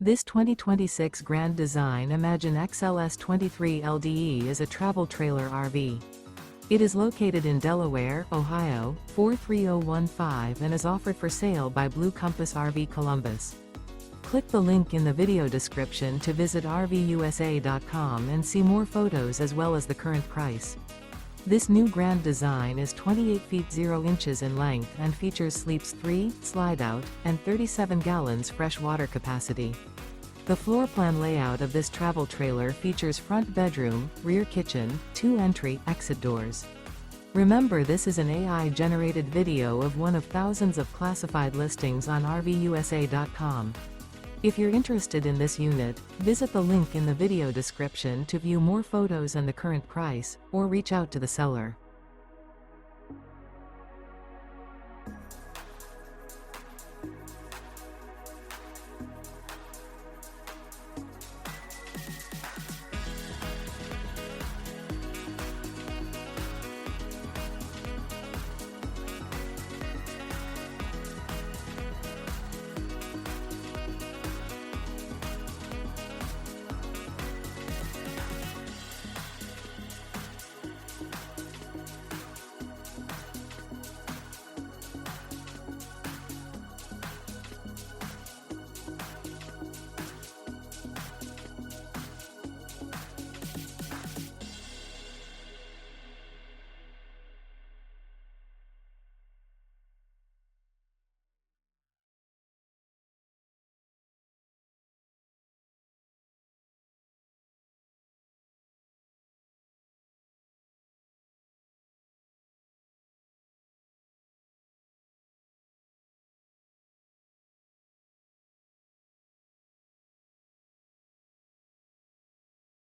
This 2026 Grand Design Imagine XLS 23 LDE is a travel trailer RV. It is located in Delaware, Ohio, 43015 and is offered for sale by Blue Compass RV Columbus. Click the link in the video description to visit RVUSA.com and see more photos as well as the current price. This new Grand Design is 28 feet 0 inches in length and features sleeps 3, Slideout, and 37 gallons fresh water capacity. The floor plan layout of this travel trailer features front bedroom, rear kitchen, 2 entry/exit doors. Remember, this is an AI-generated video of one of thousands of classified listings on RVUSA.com. If you're interested in this unit, visit the link in the video description to view more photos and the current price, or reach out to the seller.